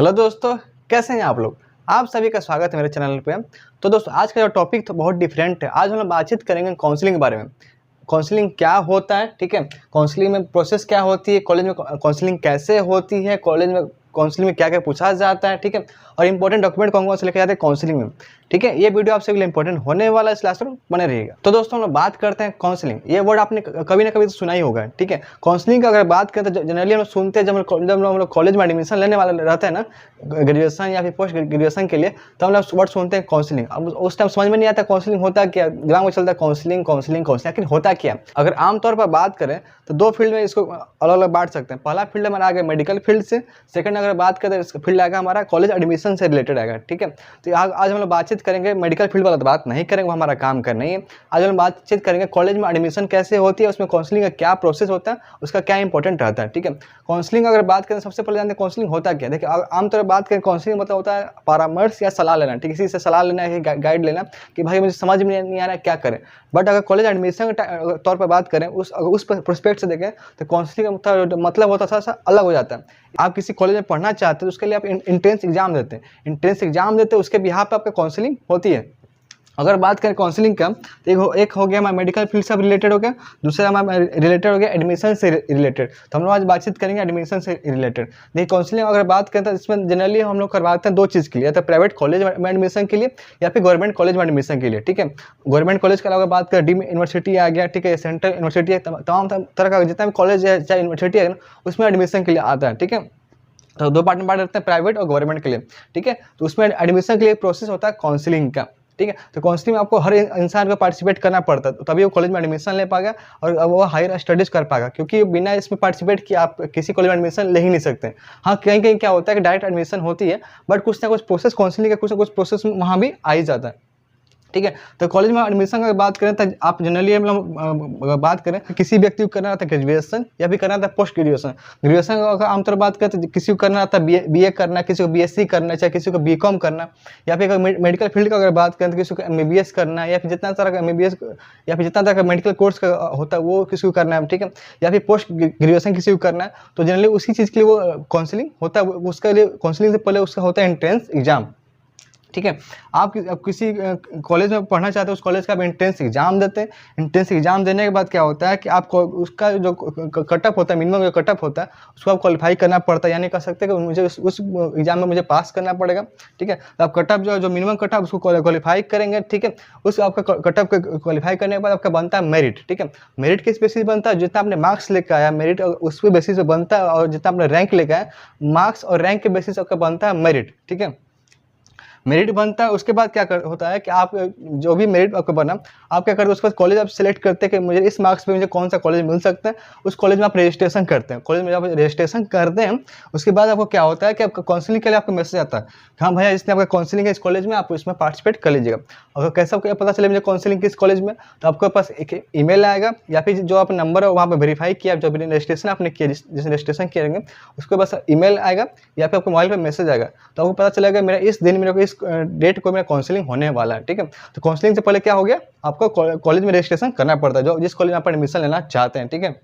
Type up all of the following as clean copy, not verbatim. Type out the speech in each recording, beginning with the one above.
Hello दोस्तों, कैसे हैं आप लोग। आप सभी का स्वागत है मेरे चैनल पे। तो दोस्तों, आज का जो टॉपिक तो बहुत डिफरेंट है। आज हम लोग बातचीत करेंगे काउंसलिंग के बारे में। काउंसलिंग क्या होता है, ठीक है, काउंसलिंग में प्रोसेस क्या होती है, कॉलेज में काउंसलिंग कैसे होती है, कॉलेज में काउंसलिंग में क्या क्या पूछा जाता है, ठीक है, और इंपॉर्टेंट डॉक्यूमेंट कौन कौन से लेके जाते हैं काउंसलिंग में, ठीक है। ये वीडियो आपसे लिए इंपॉर्टेंट होने वाला है, इस क्लास में बने रहिएगा। तो दोस्तों, हम लोग बात करते हैं काउंसलिंग। ये वर्ड आपने कभी ना कभी तो सुना ही होगा, ठीक है। काउंसलिंग का अगर बात करें तो जनरली हम लोग सुनते हैं जब हम लोग कॉलेज में एडमिशन लेने वाले रहते हैं ना, ग्रेजुएशन या फिर पोस्ट ग्रेजुएशन के लिए, तो हम लोग वर्ड सुनते हैं काउंसलिंग। अब उस टाइम समझ में नहीं आता काउंसलिंग होता क्या, दिमाग में चलता है काउंसलिंग काउंसलिंग काउंसलिंग, लेकिन होता क्या। अगर आमतौर पर बात करें तो दो फील्ड में इसको अलग अलग बांट सकते हैं। पहला फील्ड हमारा आगे मेडिकल फील्ड से, सेकंड अगर बात करें तो फील्ड आएगा हमारा कॉलेज एडमिशन से रिलेटेड आएगा, ठीक है। तो आज हम लोग बातचीत करेंगे मेडिकल फील्ड वाला, तो बात नहीं करेंगे, वो हमारा काम का नहीं है। आज हम बातचीत करेंगे कॉलेज में एडमिशन कैसे होती है, उसमें काउंसलिंग का क्या प्रोसेस होता है, उसका क्या इंपॉर्टेंट रहता है, ठीक है। काउंसलिंग अगर बात करें, सबसे पहले जानते हैं काउंसलिंग होता क्या। देखिए, आमतौर पर बात करें काउंसलिंग मतलब होता है परामर्श या सलाह लेना, ठीक है, किसी से सलाह लेना है, गाइड लेना कि भाई मुझे समझ में नहीं आ रहा है क्या करें। बट अगर कॉलेज एडमिशन के तौर पर बात करें, उस प्रोस्पेक्ट से देखें तो काउंसलिंग का मतलब होता है थोड़ा सा अलग हो जाता है। आप किसी कॉलेज में पढ़ना चाहते हैं तो उसके लिए आप इंट्रेंस एग्जाम देते हैं, उसके बिहाफ पे आपका काउंसलिंग होती है। अगर बात करें काउंसलिंग का, तो एक हो गया हमारा मेडिकल फील्ड से रिलेटेड हो गया, दूसरा हमारा रिलेटेड हो गया एडमिशन से रिलेटेड। तो हम लोग आज बातचीत करेंगे एडमिशन से रिलेटेड। देखिए, काउंसलिंग अगर बात करें तो इसमें जनरली हम लोग करवाते हैं दो चीज़ के लिए, या तो प्राइवेट कॉलेज में एडमिशन के लिए या फिर गवर्नमेंट कॉलेज में एडमिशन के लिए, ठीक है। गवर्नमेंट कॉलेज के अलावा बात करें डीम्ड यूनिवर्सिटी आ गया, ठीक है, सेंट्रल यूनिवर्सिटी है, तमाम तरह का जितना भी कॉलेज है चाहे यूनिवर्सिटी है उसमें एडमिशन के लिए आता है, ठीक है। तो दो पार्ट में बांट रहते हैं, प्राइवेट और गवर्नमेंट के लिए, ठीक है। तो उसमें एडमिशन के लिए प्रोसेस होता है काउंसलिंग का, ठीक है। तो काउंसलिंग में आपको हर इंसान को पार्टिसिपेट करना पड़ता है, तभी वो कॉलेज में एडमिशन ले पाएगा और वो हायर स्टडीज कर पाएगा, क्योंकि बिना इसमें पार्टिसिपेट किए आप किसी कॉलेज में एडमिशन ले ही नहीं सकते। हाँ, कहीं कहीं क्या होता है कि डायरेक्ट एडमिशन होती है, बट कुछ ना कुछ प्रोसेस काउंसलिंग का कुछ ना कुछ प्रोसेस वहाँ भी आ ही जाता है, ठीक है। तो कॉलेज में एडमिशन की बात करें तो आप जनरली हम लोग बात करें किसी व्यक्ति को करना था ग्रेजुएशन या भी करना था पोस्ट ग्रेजुएशन। ग्रेजुएशन का आमतौर बात करें तो किसी को करना था बीए करना, किसी को बीएससी करना, चाहे किसी को बीकॉम करना, या फिर मेडिकल फील्ड का अगर बात करें तो किसी को एमबीबीएस करना, या फिर जितना तरह का एमबीबीएस या फिर जितना तरह का मेडिकल कोर्स का होता है वो किसी को करना है, ठीक है, या फिर पोस्ट ग्रेजुएशन किसी को करना है। तो जनरली उसी चीज़ के लिए वो काउंसलिंग होता है, उसके लिए काउंसलिंग से पहले उसका होता है एंट्रेंस एग्जाम, ठीक है। आप किसी कॉलेज में पढ़ना चाहते हैं, उस कॉलेज का आप एंट्रेंस एग्जाम देते हैं। एंट्रेंस एग्जाम देने के बाद क्या होता है कि आपको उसका जो कटअप होता है, मिनिमम जो कटअप होता है, उसको आप क्वालिफाई करना पड़ता है, यानी कह सकते हैं कि मुझे उस एग्जाम में मुझे पास करना पड़ेगा, ठीक है। तो आप कटअप जो मिनिमम कटअप उसको क्वालिफाई करेंगे, ठीक है। उस आपका कटअप क्वालिफाई करने के बाद आपका बनता है मेरिट, ठीक है। मेरिट किस बेसिस बनता है, जितना आपने मार्क्स लेकर आया मेरिट उस पर बेसिस पे बनता है, और जितना आपने रैंक लेकर आया मार्क्स और रैंक के बेसिस आपका बनता है मेरिट, ठीक है। मेरिट बनता है, उसके बाद क्या होता है कि आप जो भी मेरिट आपका बना, आप क्या करते हैं उसके बाद कॉलेज आप सिलेक्ट करते हैं कि मुझे इस मार्क्स पे मुझे कौन सा कॉलेज मिल सकता है। उस कॉलेज में आप रजिस्ट्रेशन करते हैं। कॉलेज में जब रजिस्ट्रेशन करते हैं उसके बाद आपको क्या होता है कि आपका काउंसलिंग के लिए आपको मैसेज आता है कि हाँ भैया, इसने आपका काउंसलिंग है इस कॉलेज में, आप इसमें पार्टिसिपेट कर लीजिएगा। अगर कैसा पता चले मुझे काउंसलिंग किस कॉलेज में, तो आपके पास एक ईमेल आएगा, या फिर जो आप नंबर है वहाँ पर वेरीफाई किया, जो रजिस्ट्रेशन आपने किया, जिस रजिस्ट्रेशन करेंगे उसके पास ईमेल आएगा या फिर आपको मोबाइल पर मैसेज आएगा। तो आपको पता चलेगा मेरा इस दिन, मेरे को इस डेट को मेरा काउंसलिंग होने वाला है, ठीक है। तो काउंसलिंग से पहले क्या हो गया, आपको कॉलेज में रजिस्ट्रेशन करना पड़ता है, जो जिस कॉलेज में आप एडमिशन लेना चाहते हैं, ठीक है।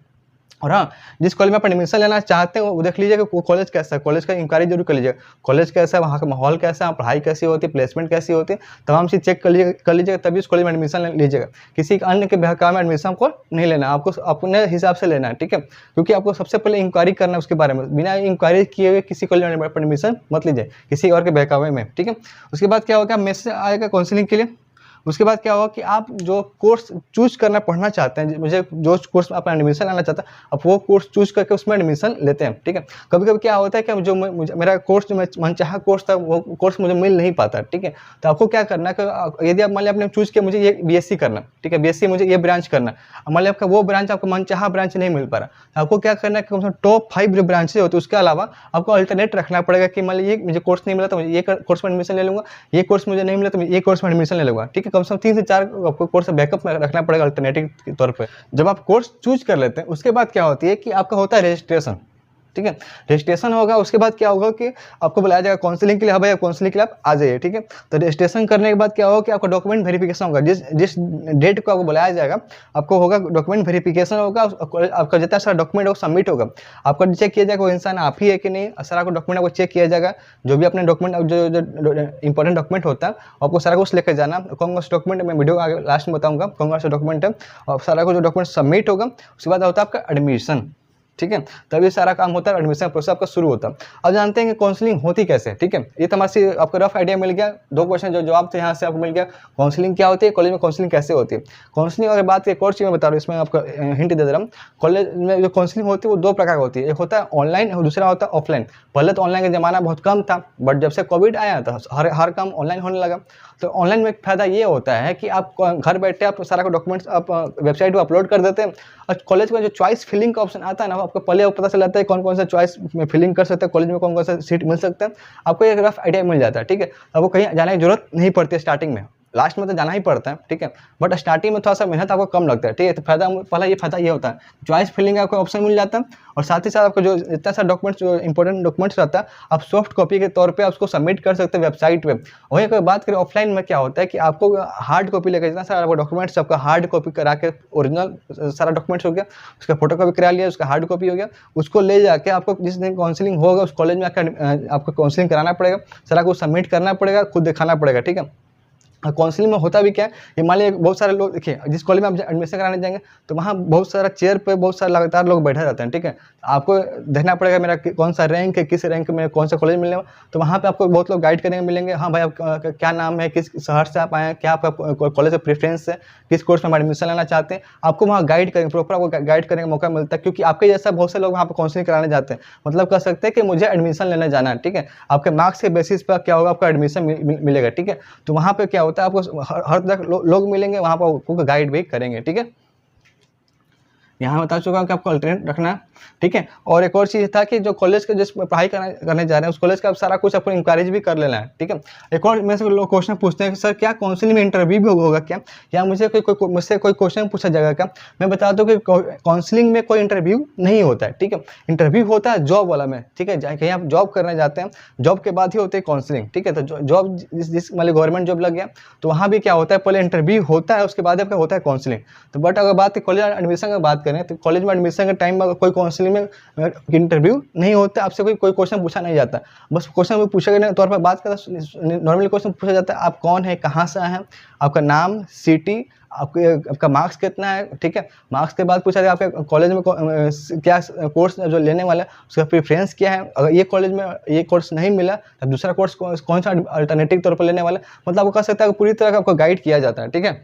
और हाँ, जिस कॉलेज में आप एडमिशन लेना चाहते हैं वो देख लीजिएगा वो कॉलेज कैसा है, कॉलेज का इंक्वायरी जरूर कर लीजिएगा, कॉलेज कैसा है, वहाँ का माहौल कैसा है, पढ़ाई कैसी होती है, प्लेसमेंट कैसी होती है, तमाम चीज़ चेक कर लीजिएगा, तभी उस कॉलेज में एडमिशन लीजिएगा। किसी अन्य के बहकावे में एडमिशन को नहीं लेना, आपको अपने हिसाब से लेना है, ठीक है। क्योंकि आपको सबसे पहले इंक्वायरी करना है उसके बारे में, बिना इंक्वायरी किए हुए किसी कॉलेज में एडमिशन मत लीजिए किसी और के बहकावे में, ठीक है। उसके बाद क्या होगा, मैसेज आएगा काउंसलिंग के लिए। उसके बाद क्या होगा कि आप जो कोर्स चूज करना पढ़ना चाहते हैं, मुझे जो कोर्स में आप एडमिशन लेना चाहते हैं, आप वो कोर्स चूज करके उसमें एडमिशन लेते हैं, ठीक है। कभी कभी क्या होता है कि जो मेरा कोर्स जो मनचाहा कोर्स था वो कोर्स मुझे मिल नहीं पाता, ठीक है। तो आपको क्या करना है कि यदि आप मान लिया आपने चूज किया मुझे ये बीएससी करना, ठीक है, बीएससी मुझे ये ब्रांच करना, मान लिया आपका वो ब्रांच आपको मनचाहा ब्रांच नहीं मिल पा रहा, तो आपको क्या करना है कि कम से कम टॉप 5 जो ब्रांचेज होती है उसके अलावा आपको अल्टरनेट रखना पड़ेगा कि मान लीजिए मुझे कोर्स नहीं मिला तो मुझे ये कोर्स में एडमिशन ले लूँगा, ये कोर्स मुझे नहीं मिला तो मैं ये कोर्स में एडमिशन ले लूँगा, ठीक है। कम से कम 3 से 4 आपको कोर्स बैकअप में रखना पड़ेगा अल्टरनेटिव के तौर पे। जब आप कोर्स चूज कर लेते हैं उसके बाद क्या होती है कि आपका होता है रजिस्ट्रेशन, ठीक है। रजिस्ट्रेशन होगा, उसके बाद क्या होगा कि आपको बुलाया जाएगा काउंसलिंग के लिए, हाँ भाई काउंसलिंग के लिए आप आ जाइए, ठीक है। तो रजिस्ट्रेशन करने के बाद क्या होगा कि आपका डॉक्यूमेंट वेरिफिकेशन होगा, जिस डेट को आपको बुलाया जाएगा आपको होगा डॉक्यूमेंट वेरिफिकेशन होगा, आपका जितना सारा डॉक्यूमेंट होगा सबमिट होगा, आपका चेक किया जाएगा वो इंसान आप ही है कि नहीं, सारा को डॉक्यूमेंट आपको चेक किया जाएगा, जो भी अपने डॉक्यूमेंट जो इंपॉर्टेंट डॉक्यूमेंट होता है आपको सारा कुछ लेकर जाना। कौन कौन से डॉक्यूमेंट मैं वीडियो आगे लास्ट में बताऊंगा कौन कौन से डॉक्यूमेंट है, और सारा कुछ जो डॉक्यूमेंट सबमिट होगा उसके बाद होता है आपका एडमिशन, ठीक है। तभी सारा काम होता है, एडमिशन प्रोसेस आपका शुरू होता है। अब जानते हैं कि काउंसलिंग होती कैसे, ठीक है। ये तो हमारे आपको रफ आइडिया मिल गया, 2 क्वेश्चन जो जवाब थे यहाँ से आपको मिल गया। काउंसलिंग क्या होती है, कॉलेज में काउंसलिंग कैसे होती है। काउंसलिंग अगर बात की एक और चीज़ मैं बता रहा हूँ, इसमें आपको हिंट दे रहा हूँ। कॉलेज में जो काउंसलिंग होती है वो 2 प्रकार की होती है, एक होता है ऑनलाइन और दूसरा होता है ऑफलाइन। पहले तो ऑनलाइन का ज़माना बहुत कम था, बट जब से कोविड आया तो हर काम ऑनलाइन होने लगा। तो ऑनलाइन में फ़ायदा ये होता है कि आप घर बैठे आप सारा का डॉक्यूमेंट्स आप वेबसाइट पर अपलोड कर देते हैं, और कॉलेज में जो चॉइस फिलिंग का ऑप्शन आता है ना, आपको पहले पता चल जाता है कौन कौन सा चॉइस में फिलिंग कर सकते हैं, कॉलेज में कौन कौन सा सीट मिल सकता है, आपको एक रफ आइडिया मिल जाता है, ठीक है। आपको कहीं जाने की जरूरत नहीं पड़ती है स्टार्टिंग में, लास्ट में तो जाना ही पड़ता है, ठीक है, बट स्टार्टिंग में थोड़ा सा मेहनत आपको कम लगता है, ठीक है। तो पहला ये होता है चॉइस फिलिंग का आपको ऑप्शन मिल जाता है, और साथ ही साथ आपको जो इतना सा डॉक्यूमेंट्स जो इंपॉर्टेंट डॉक्यूमेंट्स रहता है आप सॉफ्ट कॉपी के तौर पे आप उसको सबमिट कर सकते हैं वेबसाइट पे। वहीं अगर बात करें ऑफलाइन में क्या होता है कि आपको हार्ड कॉपी लेकर जितना सारा आपको डॉक्यूमेंट्स आपका हार्ड कॉपी करा के ओरिजिनल सारा डॉक्यूमेंट्स हो गया, उसका फोटो कॉपी करा लिया, उसका हार्ड कॉपी हो गया, उसको ले जाके आपको जिस दिन काउंसलिंग होगा उस कॉलेज में आपको काउंसलिंग कराना पड़ेगा, सारा कुछ सबमिट करना पड़ेगा, खुद दिखाना पड़ेगा, ठीक है। काउंसलिंग में होता भी क्या है, ये मान लीजिए बहुत सारे लोग, देखिए जिस कॉलेज में आप एडमिशन कराने जाएंगे तो वहाँ बहुत सारा चेयर पे बहुत सारे लगातार लोग बैठे रहते हैं, ठीक है। आपको देखना पड़ेगा मेरा कौन सा रैंक है, किस रैंक में कौन सा कॉलेज मिलने वाला, तो वहाँ पे आपको बहुत लोग गाइड करेंगे, मिलेंगे, हाँ भाई आप क्या नाम है, किस शहर से आप आए हैं, क्या आपका कॉलेज का प्रेफरेंस है, किस कोर्स में एडमिशन लेना चाहते हैं, आपको वहाँ गाइड करेंगे, प्रॉपर आपको गाइड करने का मौका मिलता है, क्योंकि आपके जैसा बहुत से लोग वहाँ पर काउंसलिंग कराने जाते हैं, मतलब कह सकते हैं कि मुझे एडमिशन लेने जाना है, ठीक है। आपके मार्क्स के बेसिस पर क्या होगा, आपका एडमिशन मिलेगा, ठीक है। तो वहाँ पर क्या होता है आपको हर तरह के लोग मिलेंगे, वहाँ पर आपको गाइड भी करेंगे, ठीक है। यहाँ बता चुका हूँ कि आपको अल्टरनेट रखना है, ठीक है। और एक और चीज़ था कि जो कॉलेज के जिस पढ़ाई करने जा रहे हैं उस कॉलेज का सारा कुछ आपको इंक्वायरीज भी कर लेना है, ठीक है। एक और मेरे से लोग क्वेश्चन पूछते हैं कि सर क्या काउंसलिंग में इंटरव्यू भी होगा क्या, या मुझे मुझसे कोई क्वेश्चन पूछा जाएगा क्या। मैं बता दूँ कि काउंसलिंग में कोई इंटरव्यू नहीं होता है, ठीक है। इंटरव्यू होता है जॉब वाला में, ठीक है, कहीं आप जॉब करने जाते हैं, जॉब के बाद ही होती है काउंसलिंग, ठीक है। तो जॉब जिस मान ली गवर्नमेंट जॉब लग गया तो वहाँ भी क्या होता है, पहले इंटरव्यू होता है, उसके बाद आपका होता है काउंसलिंग। तो बट अगर बात कॉलेज एडमिशन की बात करें तो कॉलेज में एडमिशन के टाइम में कोई काउंसलिंग में इंटरव्यू नहीं होता, आपसे कोई क्वेश्चन पूछा नहीं जाता, बस क्वेश्चन पूछे गए तौर पर बात करें, नॉर्मली क्वेश्चन पूछा जाता है आप कौन है, कहाँ से आए हैं, आपका नाम, सिटी, आपका मार्क्स कितना है, ठीक है। मार्क्स के बाद पूछा जाए आपके कॉलेज में क्या कोर्स जो लेने वाला है उसका प्रेफरेंस क्या है, अगर ये कॉलेज में ये कोर्स नहीं मिला तो दूसरा कोर्स कौन सा अल्टरनेटिव तौर पर लेने वाला है, मतलब आपको कह सकता है पूरी तरह का आपको गाइड किया जाता है, ठीक है।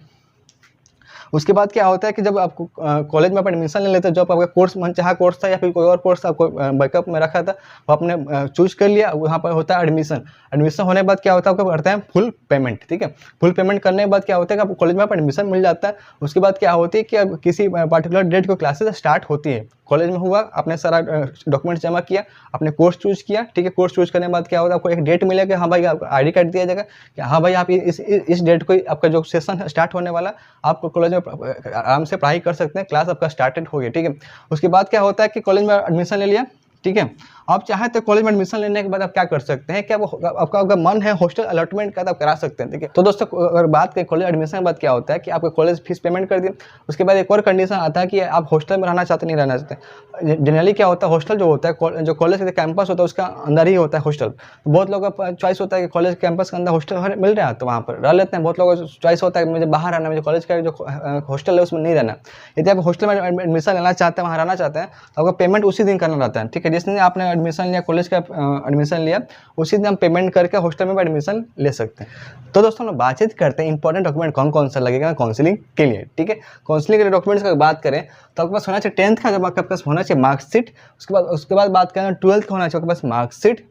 उसके बाद क्या होता है कि जब आपको कॉलेज में आप एडमिशन ले लेते हैं, जो आपका कोर्स मनचाहा कोर्स था या फिर कोई और कोर्स आपको बैकअप में रखा था वो आपने चूज कर लिया, वहाँ पर होता है एडमिशन। एडमिशन होने के बाद क्या होता है आपको करते हैं फुल पेमेंट, ठीक है। फुल पेमेंट करने के बाद क्या होता है कि आपको कॉलेज में आप एडमिशन मिल जाता है। उसके बाद क्या होती है कि अब किसी पर्टिकुलर डेट को क्लासेस स्टार्ट होती है, कॉलेज में हुआ, आपने सारा डॉक्यूमेंट जमा किया, आपने कोर्स चूज किया, ठीक है। कोर्स चूज करने के बाद क्या होगा, आपको एक डेट मिलेगा, हाँ भाई आपको ID कार्ड दिया जाएगा कि हाँ भाई आप इस डेट को आपका जो सेशन स्टार्ट होने वाला आपको कॉलेज में आराम से पढ़ाई कर सकते हैं, क्लास आपका स्टार्टेड हो गया, ठीक है। उसके बाद क्या होता है कि कॉलेज में एडमिशन ले लिया, ठीक है। आप चाहे तो कॉलेज में एडमिशन लेने के बाद आप क्या कर सकते हैं, क्या वो आपका अगर मन है हॉस्टल अलॉटमेंट का तो आप करा सकते हैं, ठीक है। तो दोस्तों अगर बात करें कॉलेज एडमिशन के बाद क्या होता है कि आपको कॉलेज फीस पेमेंट कर दिए, उसके बाद एक और कंडीशन आता है कि आप हॉस्टल में रहना चाहते नहीं रहना चाहते। जनरली क्या होता है हॉस्टल जो होता है जो कॉलेज का कैंपस होता है उसका अंदर ही होता है हॉस्टल। बहुत लोगों का चॉइस होता है कि कॉलेज कैंपस के अंदर हॉस्टल मिल रहा है तो वहाँ पर रह लेते हैं, बहुत लोगों का चॉइस होता है कि मुझे बाहर रहना, मुझे कॉलेज का जो हॉस्टल है उसमें नहीं रहना। यदि आप हॉस्टल में एडमिशन लेना चाहते हैं, वहाँ रहना चाहते हैं तो आपको पेमेंट उसी दिन करना रहता है, ठीक है। जिस दिन आपने एडमिशन लिया, कॉलेज का एडमिशन लिया, उसी दिन हम पेमेंट करके हॉस्टल में एडमिशन ले सकते हैं। तो दोस्तों हम बातचीत करते हैं इंपॉर्टेंट डॉक्यूमेंट कौन कौन सा लगेगा काउंसलिंग के लिए, ठीक है। काउंसलिंग के डॉक्यूमेंट्स की बात करें तो आपके पास होना चाहिए 10th का, जब आपके पास होना चाहिए मार्कशीट। उसके बाद बात करें 12th का होना चाहिए आपके पास मार्कशीट,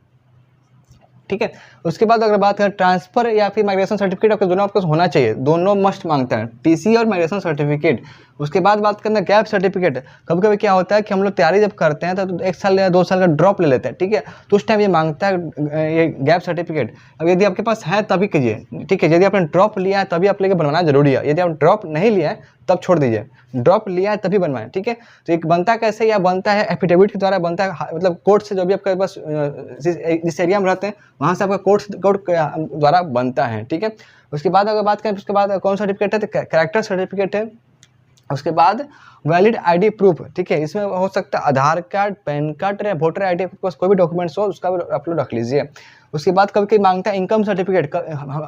ठीक है। उसके बाद अगर बात करें ट्रांसफर या फिर माइग्रेशन सर्टिफिकेट, आपके दोनों आपके पास होना चाहिए, दोनों मस्ट मांगते हैं, TC और माइग्रेशन सर्टिफिकेट। उसके बाद बात करना गैप सर्टिफिकेट। कभी कभी क्या होता है कि हम लोग तैयारी जब करते हैं तो 1 साल या 2 साल का ड्रॉप ले लेते हैं, ठीक है, तो उस टाइम ये मांगता है ये गैप सर्टिफिकेट। अब यदि आपके पास है तभी कीजिए, ठीक है। यदि आपने ड्रॉप लिया है तभी आप लेके बनवाना जरूरी है, यदि आप ड्रॉप नहीं लिया है तब छोड़ दीजिए, ड्रॉप लिया है तभी बनवाएं, ठीक है। तो एक बनता कैसे, या बनता है एफिडेविट के द्वारा बनता है, मतलब कोर्ट से, जो भी आपके पास जिस एरिया में रहते हैं वहाँ से आपका कोर्ट द्वारा बनता है, ठीक है। उसके बाद अगर बात करें उसके बाद कौन सर्टिफिकेट है, तो कैरेक्टर सर्टिफिकेट है। उसके बाद वैलिड आईडी प्रूफ, ठीक है, इसमें हो सकता है आधार कार्ड, पैन कार्ड या वोटर आईडी, आपके पास कोई भी डॉक्यूमेंट्स हो उसका भी आप लोग रख लीजिए। उसके बाद कभी कभी मांगता है इनकम सर्टिफिकेट,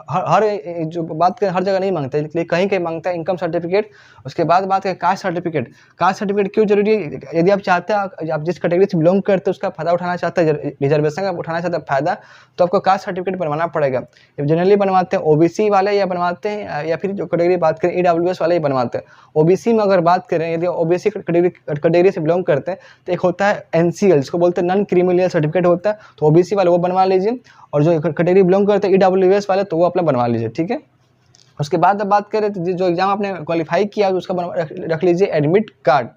हर जो बात करें हर जगह नहीं मांगता है, लेकिन कहीं कहीं मांगता है इनकम सर्टिफिकेट। उसके बाद बात करें कास्ट सर्टिफिकेट। कास्ट सर्टिफिकेट क्यों जरूरी है, यदि आप चाहते हैं आप जिस कैटेगरी से बिलोंग करते हैं उसका फायदा उठाना चाहते हैं, रिजर्वेशन का उठाना चाहते हैं फायदा, तो आपको कास्ट सर्टिफिकेट बनवाना पड़ेगा। जनरली बनवाते हैं ओबीसी वाले या बनवाते हैं, या फिर जो कैटेगरी बात करें ईडब्ल्यूएस वाले ही बनवाते हैं। ओबीसी में अगर बात करें, यदि ओबीसी कैटेगरी से बिलोंग करते हैं तो एक होता है एनसीएल, जिसको बोलते हैं नॉन क्रिमिनल सर्टिफिकेट होता है, तो ओबीसी वाले वो बनवा लीजिए, और जो कैटेगरी बिलोंग करते हैं ईडब्ल्यूएस वाले तो वो अपना बनवा लीजिए, ठीक है। उसके बाद अब बात करें तो जो एग्जाम आपने क्वालिफाई किया उसका रख लीजिए एडमिट कार्ड।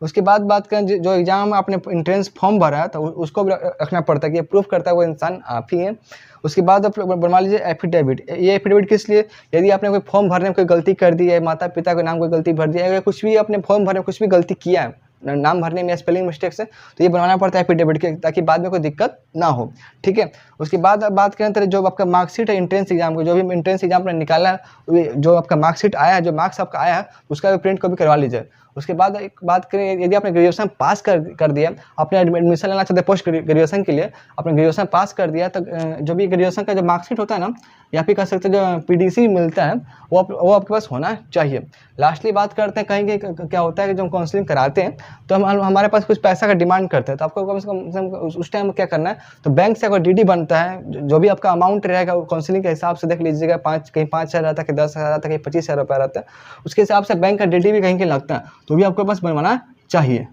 उसके बाद बात करें जो एग्जाम आपने एंट्रेंस फॉर्म भरा है तो उसको भी रखना पड़ता है कि ये प्रूफ करता है वो इंसान आप ही है। उसके बाद आप बनवा लीजिए एफिडेविट। ये एफिडेविट किस लिए, यदि आपने कोई फॉर्म भरने में कोई गलती कर दी है, माता पिता के नाम कोई गलती भर दिया है, या कुछ भी अपने फॉर्म भरने में कुछ भी गलती किया है नाम भरने में, स्पेलिंग मिस्टेक से, तो ये बनवाना पड़ता है एफिडेविट के, ताकि बाद में कोई दिक्कत ना हो, ठीक है। उसके बाद अब बात करें तो जो आपका मार्कशीट है एंट्रेंस एग्जाम को, जो भी एंट्रेंस एग्जाम आपने निकाला है, जो आपका मार्कशीट आया है, जो मार्क्स आपका आया है उसका भी प्रिंट को भी करवा लीजिए। उसके बाद एक बात करें, यदि आपने ग्रेजुएशन पास कर दिया, आपने एडमिशन लेना चाहते हैं पोस्ट ग्रेजुएशन के लिए, आपने ग्रेजुएशन पास कर दिया, तो जो भी ग्रेजुएशन का जो मार्कशीट होता है ना, या फिर कह सकते हैं जो पीडीसी मिलता है वो आपके पास होना चाहिए। लास्टली बात करते हैं कहीं क्या होता है कि जब हम काउंसलिंग कराते हैं तो हमारे पास कुछ पैसा का डिमांड करते हैं, तो आपको कम से कम उस टाइम क्या करना है, तो बैंक से अगर डीडी बनता है, जो भी आपका अमाउंट रहेगा काउंसलिंग के हिसाब से देख लीजिएगा, कहीं 5,000 रहता है, कहीं 10,000 रहता है, कहीं 25,000 रुपया रहता है, उसके हिसाब से बैंक का डीडी भी कहीं लगता है, तो भी आपके पास बनवाना चाहिए।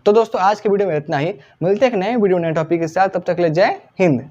तो दोस्तों आज के वीडियो में इतना ही, मिलते हैं एक नए वीडियो नए टॉपिक के साथ, तब तक ले जय हिंद।